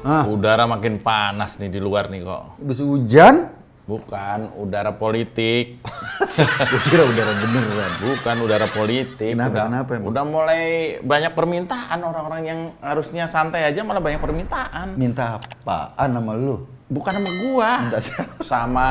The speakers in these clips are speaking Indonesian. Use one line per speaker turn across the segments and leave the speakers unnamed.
Udara makin panas nih di luar nih kok.
Habis hujan?
Bukan, udara politik.
Gue kira udara beneran.
Bukan udara politik.
Kenapa emang?
Udah mulai banyak permintaan, orang-orang yang harusnya santai aja malah banyak permintaan.
Minta apaan sama lu?
Bukan sama gua.
Minta
sama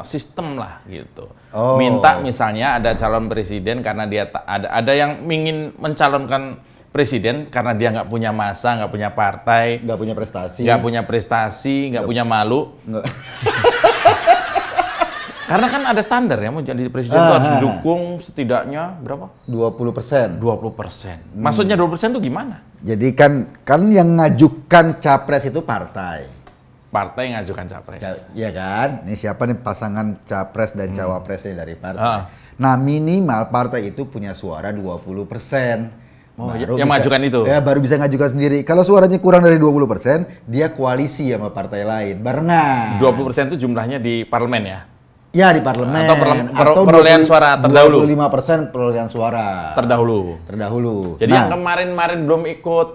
sistem lah gitu.
Oh.
Minta misalnya ada calon presiden karena dia ada yang ingin mencalonkan presiden karena dia nggak punya masa, nggak punya partai,
nggak punya prestasi,
nggak punya malu. Karena kan ada standar ya, mau jadi presiden itu harus didukung setidaknya berapa?
20%.
20%. Maksudnya 20% itu gimana?
Jadi kan yang ngajukan capres itu partai.
Partai yang ngajukan capres.
Iya kan? Ini siapa nih pasangan capres dan cawapresnya dari partai. Nah minimal partai itu punya suara 20%.
Oh, yang mengajukan itu?
Ya, baru bisa ngajukan sendiri. Kalau suaranya kurang dari 20%, dia koalisi sama partai lain, barengan.
20% itu jumlahnya di parlemen ya?
Ya, di parlemen.
Atau perolehan suara terdahulu?
25% perolehan suara. Terdahulu.
Jadi yang kemarin belum ikut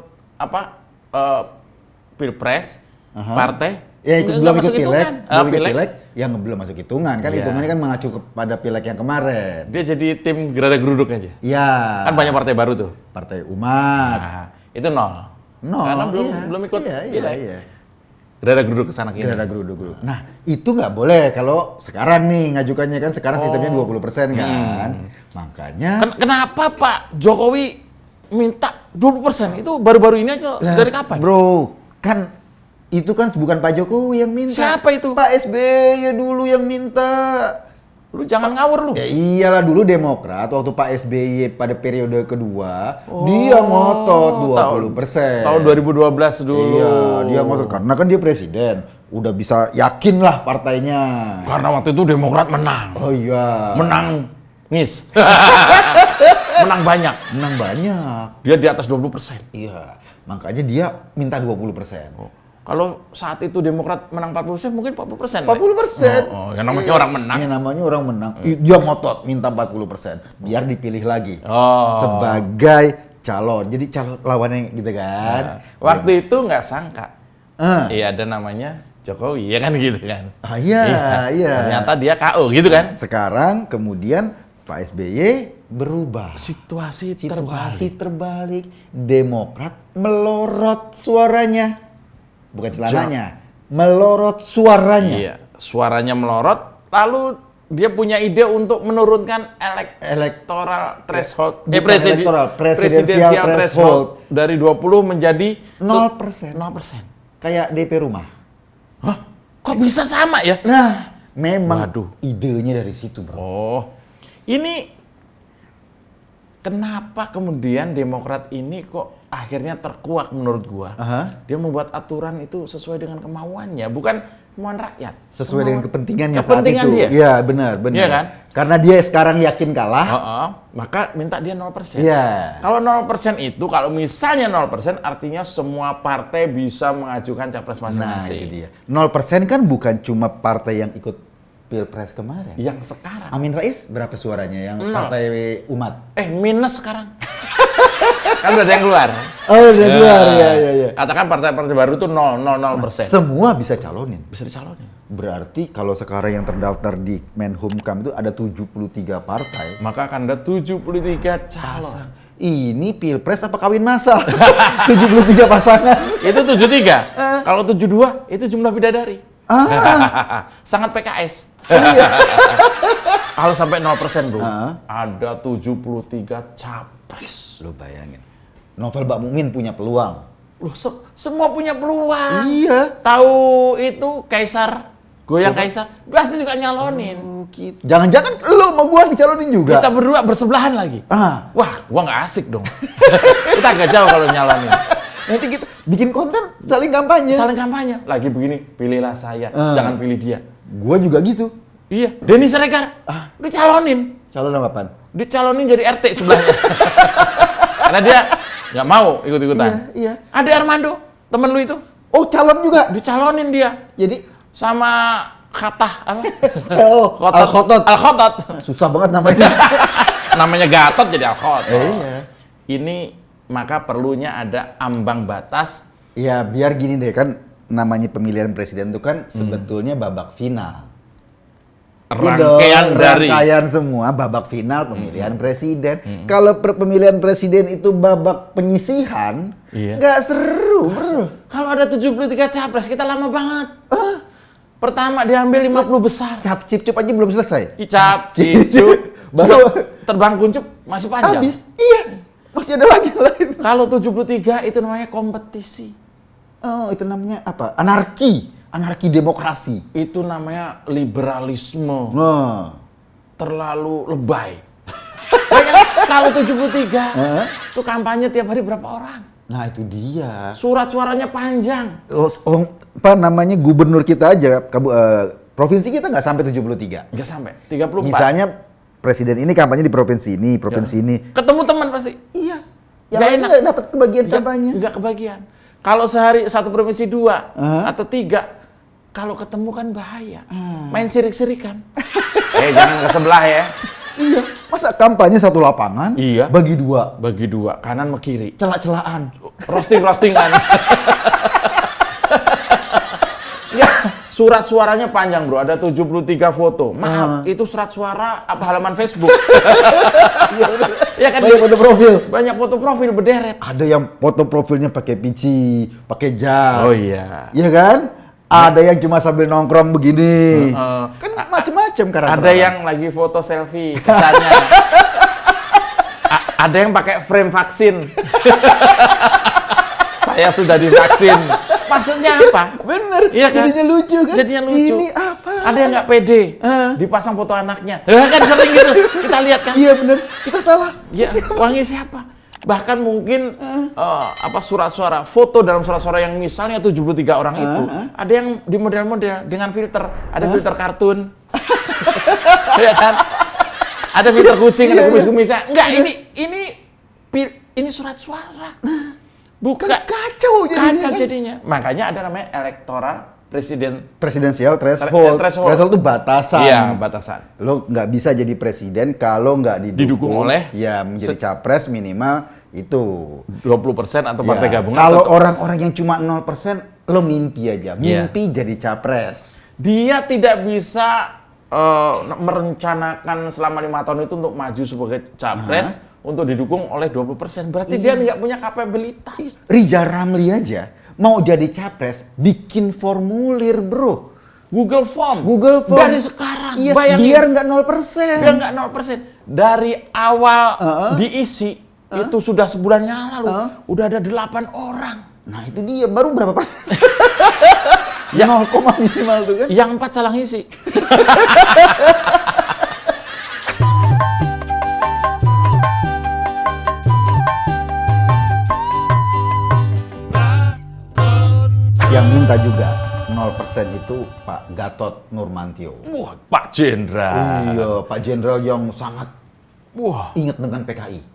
pilpres, partai,
ya ikut belum ikut pileg,
pileg,
yang belum masuk hitungan kan, hitungannya kan mengacu kepada pileg yang kemarin.
Dia jadi tim gerada geruduk aja.
Iya.
Kan banyak partai baru tuh.
Partai Umat.
Nah, itu nol. Karena belum ikut pileg.
Iya.
Gerada geruduk kesana kini.
Gerada geruduk. Nah, itu nggak boleh kalau sekarang nih ngajukannya kan sekarang sistemnya 20% kan. Makanya.
Kenapa Pak Jokowi minta 20%? Itu baru-baru ini aja dari kapan?
Bro, kan itu kan bukan Pak Jokowi yang minta.
Siapa itu?
Pak SBY dulu yang minta.
Lu jangan ngawur lu.
Ya iyalah, dulu Demokrat waktu Pak SBY pada periode kedua, dia ngotot 20%.
Tahun 2012 dulu.
Iya, dia ngotot karena kan dia presiden. Udah bisa yakin lah partainya.
Karena waktu itu Demokrat menang.
Oh iya.
Menang ngis. Menang banyak. Dia di atas 20%.
Iya, makanya dia minta 20%.
Kalau saat itu Demokrat menang 40%, mungkin 40%.
40%.
Yang namanya orang menang.
Yang namanya orang menang. Dia ngotot minta 40%. Biar dipilih lagi. Sebagai calon. Jadi calon lawannya gitu kan.
Waktu itu nggak sangka. Iya, ada namanya Jokowi, ya kan gitu kan.
Iya.
Ternyata dia KO gitu kan.
Sekarang kemudian Pak SBY berubah.
Situasi
terbalik. Demokrat melorot suaranya. Bukan celananya, melorot suaranya.
Iya, suaranya melorot, lalu dia punya ide untuk menurunkan electoral threshold, presidensial threshold dari 20 menjadi
0%. Kayak DP rumah.
Hah? Kok bisa sama ya?
Nah, memang idenya dari situ, bro.
Oh, ini kenapa kemudian Demokrat ini kok akhirnya terkuak menurut gua? Dia membuat aturan itu sesuai dengan kemauannya, bukan kemauan rakyat.
Sesuai dengan kepentingannya saat
kepentingan
itu.
Dia.
Iya, benar.
Iya kan?
Karena dia sekarang yakin kalah.
Maka minta dia 0%.
Iya.
Kalau 0% itu, kalau misalnya 0%, artinya semua partai bisa mengajukan capres masing-masing.
Nah, itu dia. 0% kan bukan cuma partai yang ikut Pilpres kemarin.
Yang sekarang.
Amin Rais berapa suaranya yang partai Umat?
Minus sekarang. Kan udah ada yang keluar.
Oh, udah keluar. Iya.
Katakan partai-partai baru itu 0,00%.
Semua bisa calonin.
Bisa dicalonin.
Berarti kalau sekarang yang terdaftar di Menhumkam itu ada 73 partai.
Maka akan ada 73 calon.
Ini Pilpres apa kawin massal? 73 pasangan.
Itu 73. Kalau 72 itu jumlah bidadari. Sangat PKS. Kalau sampai 0%, bro, ada 73 capres.
Lo bayangin. Novel Bakmumin punya peluang.
Loh, semua punya peluang.
Iya.
Tahu itu Kaisar, goyang Kaisar, pasti juga nyalonin.
Gitu. Jangan-jangan lo sama gua dicalonin juga.
Kita berdua bersebelahan lagi. Wah, gua nggak asik dong. Kita agak jauh kalau nyalonin.
Nanti kita bikin konten saling kampanye.
Lagi begini, pilihlah saya, jangan pilih dia.
Gua juga gitu.
Iya, Denny Siregar. Dicalonin.
Calon apaan?
Dicalonin jadi RT sebelahnya. Karena dia nggak mau ikut-ikutan.
Iya.
Ada Armando, temen lu itu.
Oh, calon juga.
Dicalonin dia.
Jadi
sama Khatah apa?
Al-Khotot. Susah banget namanya.
Namanya Gatot jadi Al-Khotot.
Iya.
Ini maka perlunya ada ambang batas
Ya biar gini deh, kan namanya pemilihan presiden itu kan sebetulnya babak final. Rangkaian semua babak final pemilihan presiden. Kalau pemilihan presiden itu babak penyisihan, nggak seru, bro.
Kalau ada 73 capres, kita lama banget. Pertama diambil 50 besar.
Cap cip cup aja belum selesai.
Cap cip cup. Baru terbang kuncup masih panjang.
Habis. Iya. Masih ada lagi lain.
Kalau 73 itu namanya kompetisi.
Oh, itu namanya apa? Anarki demokrasi.
Itu namanya liberalisme.
Nah.
Terlalu lebay. Kalau 73, itu kampanye tiap hari berapa orang?
Nah, itu dia.
Surat suaranya panjang.
Apa namanya, gubernur kita aja, provinsi kita nggak sampai 73.
Nggak sampai, 34.
Misalnya presiden ini kampanye di provinsi ini, ini.
Ketemu teman pasti.
Iya. Yang enak dapat kebagian kampanye.
Nggak kebagian. Kalau sehari satu provinsi 2 atau 3, kalau ketemu kan bahaya. Main sirik-sirikan. Jangan ke sebelah ya.
Iya. Masa kampanye satu lapangan?
Iya.
Bagi dua,
kanan sama kiri.
Celak-celakan.
Roasting-roastingan. Surat suaranya panjang, bro. Ada 73 foto. Maaf, itu surat suara apa halaman Facebook?
Ya kan, banyak foto profil.
Banyak foto profil berderet.
Ada yang foto profilnya pakai pici, pakai jas.
Oh iya.
Iya kan? Ada yang cuma sambil nongkrong begini. Kan macam-macam karakter.
Ada yang lagi foto selfie kesannya. Ada yang pakai frame vaksin. Saya sudah divaksin. Maksudnya apa?
Bener,
iya kan?
Jadinya lucu kan?
Jadinya lucu.
Ini apa?
Ada yang nggak pede, dipasang foto anaknya. Kan sering gitu, kita lihat kan?
Iya bener, kita salah.
Ya, uangnya siapa? Bahkan mungkin surat suara, foto dalam surat suara yang misalnya 73 orang itu, ada yang di model-model dengan filter, ada filter kartun. Ya kan? Ada filter kucing, ada kumis-kumisnya. Enggak, ini surat suara. Bukan
kacau
jadinya. Makanya ada namanya electoral
presidensial threshold. Threshold itu batasan.
Iya, batasan.
Lo nggak bisa jadi presiden kalau nggak
didukung oleh
menjadi capres minimal itu
20% atau partai gabungan.
Kalau orang-orang yang cuma 0%, lo mimpi aja. Mimpi jadi capres.
Dia tidak bisa merencanakan selama 5 tahun itu untuk maju sebagai capres untuk didukung oleh 20%. Berarti dia nggak punya kapabilitas.
Rizal Ramli aja mau jadi capres, bikin formulir, bro.
Google Form. Dari sekarang.
Iya, bayangin. Biar nggak 0%.
Biar nggak 0%. Dari awal diisi, itu sudah sebulan yang lalu, udah ada 8 orang.
Nah itu dia, baru berapa persen? 0, minimal tuh kan?
Yang 4 salah ngisi.
Yang minta juga 0% itu Pak Gatot Nurmantio.
Wah, Pak Jenderal.
Iya, Pak Jenderal yang sangat ingat dengan PKI.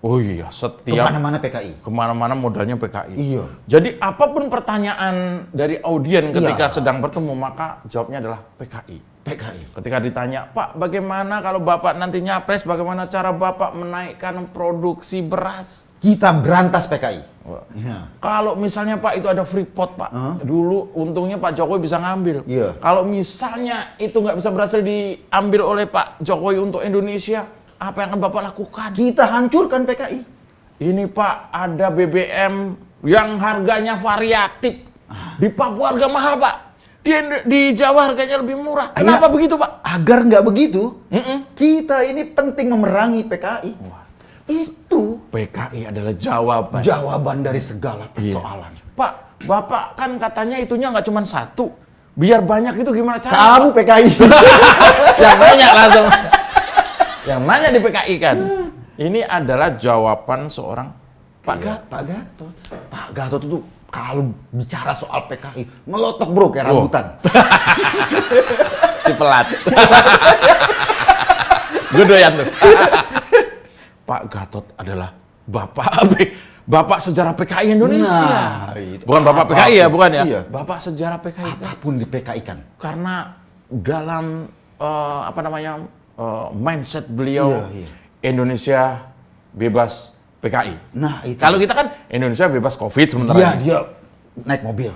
Oh iya, setiap
kemana-mana PKI.
Kemana-mana modalnya PKI.
Iya.
Jadi apapun pertanyaan dari audien ketika sedang bertemu, maka jawabnya adalah PKI. Ketika ditanya, Pak, bagaimana kalau Bapak nanti nyapres, bagaimana cara Bapak menaikkan produksi beras?
Kita berantas PKI.
Ya. Kalau misalnya Pak itu ada Freeport, Pak. Dulu untungnya Pak Jokowi bisa ngambil.
Iya.
Kalau misalnya itu nggak bisa berhasil diambil oleh Pak Jokowi untuk Indonesia, apa yang akan Bapak lakukan?
Kita hancurkan PKI.
Ini Pak, ada BBM yang harganya variatif. Di Papua harga mahal, Pak. Di Jawa harganya lebih murah. Kenapa begitu, Pak?
Agar nggak begitu, kita ini penting memerangi PKI. Itu
PKI adalah jawaban.
Jawaban dari segala persoalan.
Pak, Bapak kan katanya itunya nggak cuma satu. Biar banyak itu gimana caranya?
Kamu Pak? PKI.
Yang banyak langsung. Yang nanya di PKI kan. Ini adalah jawaban seorang Pak Gatot.
Pak Gatot itu kalau bicara soal PKI, ngelotok bro kayak rambutan.
Si pelat. Gue doyan tuh. Pak Gatot adalah bapak sejarah PKI Indonesia. Bukan bapak PKI ya, bukan ya? Iya. Bapak sejarah PKI.
Apapun di PKI kan.
Karena dalam mindset beliau, Indonesia bebas PKI.
Nah, itu.
Kalau kita kan Indonesia bebas COVID sementara.
Dia naik mobil.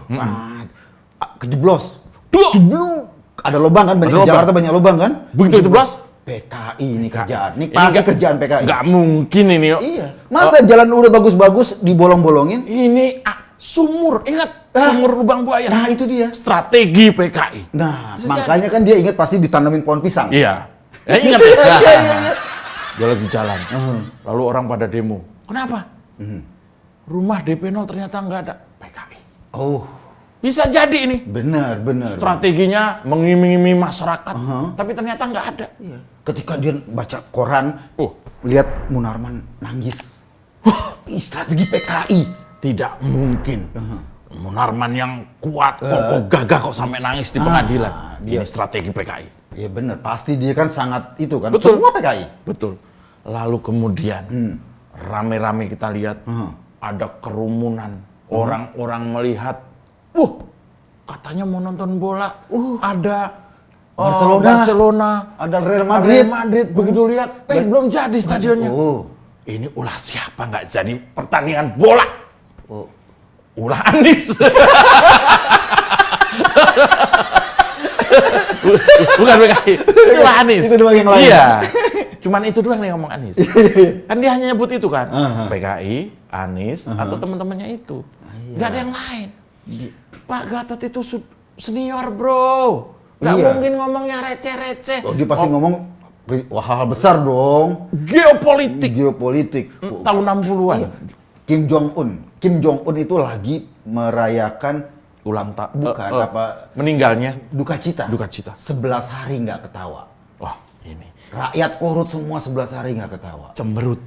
Kejeblos. Jeblok. Ada lubang kan, banyak di Jakarta banyak lubang kan?
Begitu jeblos,
PKI ini kerjaan. Ini pasti kerjaan PKI.
Nggak mungkin ini.
Iya. Masa jalan udah bagus-bagus dibolong-bolongin?
Ini sumur, ingat sumur lubang buaya.
Nah, itu dia.
Strategi PKI.
Nah, makanya kan dia ingat pasti ditanamin pohon pisang.
Iya. Ingat ya?
Iya.
Dia lagi jalan. Lalu orang pada demo. Kenapa? Rumah DP 0 ternyata nggak ada PKI.
Oh,
bisa jadi ini.
benar.
Strateginya mengiming-iming masyarakat, tapi ternyata nggak ada.
Iya. Ketika dia baca koran, lihat Munarman nangis. Ih, strategi PKI.
Tidak mungkin. Munarman yang kuat, kokoh gagah kok sampai nangis di pengadilan. Ini strategi PKI.
Iya benar, pasti dia kan sangat itu kan.
Betul.
Semua PKI.
Betul. Lalu kemudian rame-rame kita lihat ada kerumunan, orang-orang melihat, katanya mau nonton bola, ada Barcelona,
ada Real Madrid.
Begitu lihat, belum jadi stadionnya. Ini ulah siapa nggak jadi pertandingan bola? Ulah Anies. Bukan PKI, ulah Anies.
Itu doang yang lain.
Iya. Cuman itu doang yang ngomong Anies. Kan dia hanya nyebut itu kan. PKI, Anies, atau teman-temannya itu. Nggak ada yang lain. Pak Gatot itu senior, bro. Nggak mungkin ngomongnya receh-receh.
Dia pasti ngomong hal-hal besar dong.
Geopolitik. Tahun 60-an.
Iya. Kim Jong Un itu lagi merayakan
ulang tahun.
Bukan apa
meninggalnya.
Duka cita.
11
hari nggak ketawa.
Wah, ini.
Rakyat korut semua 11 hari nggak ketawa.
Cemberut.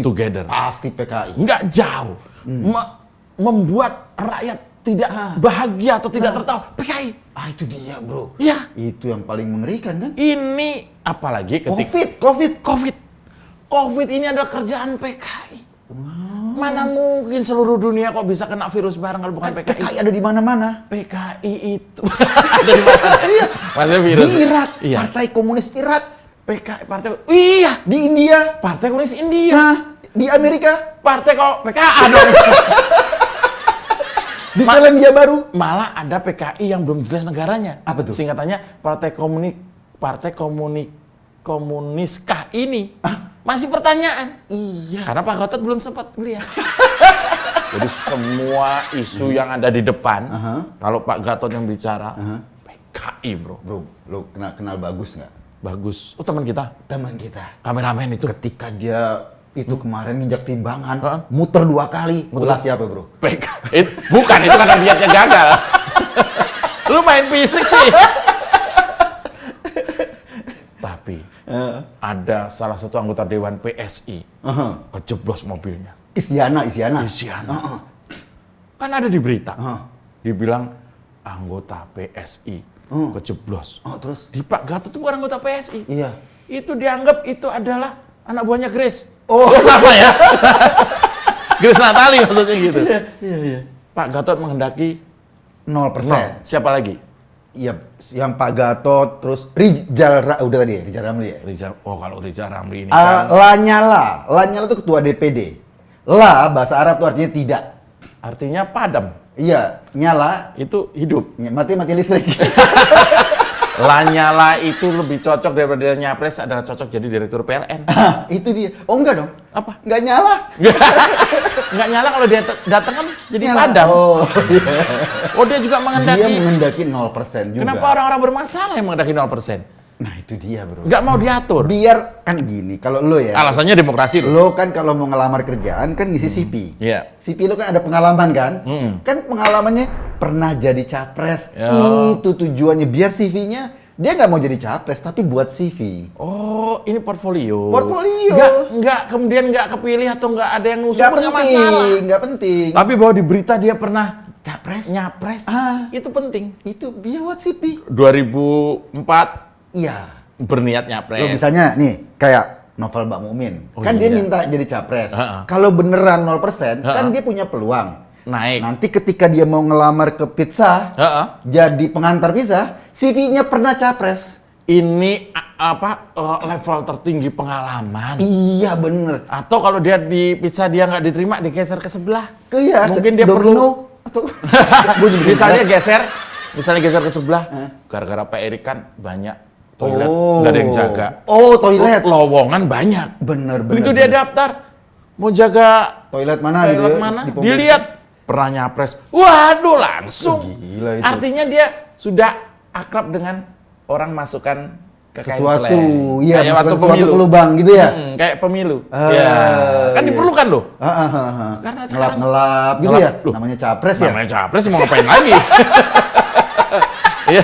Together.
Pasti PKI.
Nggak jauh. Membuat rakyat tidak bahagia atau tidak tertawa. PKI.
Itu dia, bro.
Ya.
Itu yang paling mengerikan kan?
Ini apalagi ketika COVID ini adalah kerjaan PKI. Mana mungkin seluruh dunia kok bisa kena virus bareng kalau bukan PKI?
PKI ada di mana-mana.
PKI itu ada di mana? Iya. Maksudnya virus.
Di Irak,
iya.
Partai Komunis Irak.
PKI, di India. Partai Komunis India.
Nah, di Amerika.
Partai PKA dong.
Di Selandia Baru.
Malah ada PKI yang belum jelas negaranya.
Apa tuh?
Singkatannya Partai Komunis kah ini? Masih pertanyaan.
Iya.
Karena Pak Gatot belum sempat kuliah. Jadi semua isu yang ada di depan, kalau Pak Gatot yang bicara, PKI, bro.
Bro, lo kenal bagus nggak?
Bagus. Oh, teman kita?
Teman kita.
Kameramen itu?
Ketika dia itu kemarin nginjak timbangan, muter 2 kali. Ulah siapa, bro?
PKI. Bukan, itu karena niatnya gagal. Lu main fisik sih. Tapi ada salah satu anggota Dewan PSI kejeblos mobilnya. Isyana. Kan ada di berita. Dibilang anggota PSI kejeblos.
Terus?
Di Pak Gatot itu bukan anggota PSI.
Iya.
Itu dianggap itu adalah anak buahnya Grace. Sama ya. Grace Natali maksudnya gitu.
Iya.
Pak Gatot menghendaki
0%.
Siapa lagi?
Iya, yang Pak Gatot, terus Rijal Ramli ya?
Kalau Rijal Ramli ini kan...
Lanyala itu ketua DPD. Bahasa Arab itu artinya tidak.
Artinya padam.
Iya, nyala.
Itu hidup.
Mati listrik.
Lanyala itu lebih cocok daripada Nyapres adalah cocok jadi direktur PLN.
Itu dia. Oh enggak dong?
Apa?
Enggak nyala.
Enggak nyala kalau dia datang kan jadi padam. Dia juga menghendaki.
Dia menghendaki 0% juga.
Kenapa orang-orang bermasalah yang menghendaki 0%?
Nah itu dia, bro.
Nggak mau diatur.
Biar kan gini, kalau lo ya.
Alasannya demokrasi lo.
Lo kan kalau mau ngelamar kerjaan kan ngisi CV.
Iya.
CV lo kan ada pengalaman kan? Kan pengalamannya pernah jadi capres. Itu tujuannya biar CV-nya dia nggak mau jadi capres tapi buat CV.
Oh, ini portfolio. Nggak kemudian nggak kepilih atau nggak ada yang ngusung, nggak masalah.
Nggak penting.
Tapi bahwa di berita dia pernah nyapres,
itu penting. Itu dia buat CV.
2004.
Iya.
Berniat nyapres.
Lo misalnya nih kayak Novel Bakmumin. Dia minta jadi capres. Kalau beneran 0%, kan dia punya peluang
naik.
Nanti ketika dia mau ngelamar ke pizza, jadi pengantar pizza, CV-nya pernah capres.
Ini level tertinggi pengalaman.
Iya bener.
Atau kalau dia di pizza dia nggak diterima, digeser ke sebelah.
Iya.
Mungkin dia
Domino. Atau
misalnya geser ke sebelah, gara-gara Pak Erik kan banyak toilet, nggak ada yang jaga.
Oh, toilet.
Lowongan banyak.
Bener.
Begitu dia daftar, mau jaga
Toilet mana gitu
toilet
ya,
mana,
di pom
dilihat pernah nyapres. Waduh, langsung.
Gila itu.
Artinya dia sudah akrab dengan orang masukkan ke kain
sesuatu,
seleng.
iya,
Kayak waktu
sesuatu
pemilu.
ke lubang gitu ya.
Kayak pemilu.
Ah,
Ya, kan
iya.
diperlukan loh.
Karena
sekarang-
ngelap gitu
ngelap.
ya.
Loh,
Namanya capres ya.
Namanya capres mau ngapain lagi? Iya.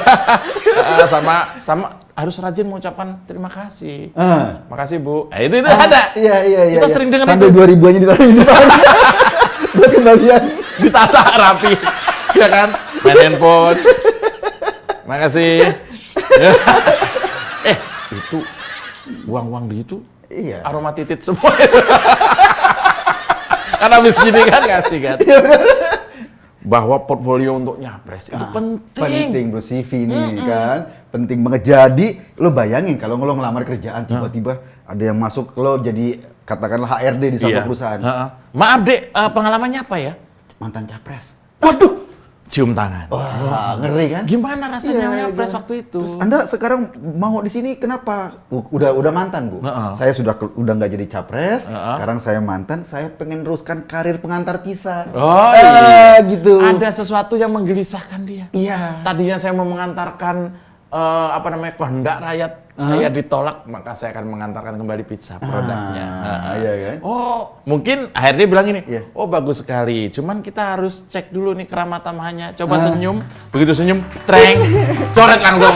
sama harus rajin mengucapkan terima kasih. Makasih Bu. Nah, itu ada.
Iya.
Kita sering dengar
sampai
itu.
2000-nya ditaruh di depan. Buat kembalian.
Ditata rapi. Ya kan? Main handphone. Makasih. Itu uang-uang di itu
Iya.
aroma titit semua. Karena habis gini kan ngasih kan. Bahwa portfolio untuk nyapres itu
Penting bro, CV ini kan. Penting banget. Jadi lo bayangin kalau lo ngelamar kerjaan tiba-tiba ada yang masuk lo jadi katakanlah HRD di satu perusahaan.
Maaf Dek, pengalamannya apa ya?
Mantan capres.
Waduh, cium tangan.
Wah, ngeri kan?
Gimana rasanya
Iya,
nyapres
iya.
waktu itu?
Terus Anda sekarang mau di sini kenapa? Udah mantan, Bu. Saya udah nggak jadi capres. Sekarang saya mantan, saya pengen teruskan karir pengantar pisah.
Oh iya,
gitu.
Ada sesuatu yang menggelisahkan dia.
Iya.
Tadinya saya mau mengantarkan kehendak rakyat, saya ditolak, maka saya akan mengantarkan kembali pizza produknya.
Iya kan?
Oh, mungkin akhirnya bilang ini,
Iya.
oh bagus sekali. Cuman kita harus cek dulu nih keramat tambahannya. Coba senyum, begitu senyum, treng, coret langsung.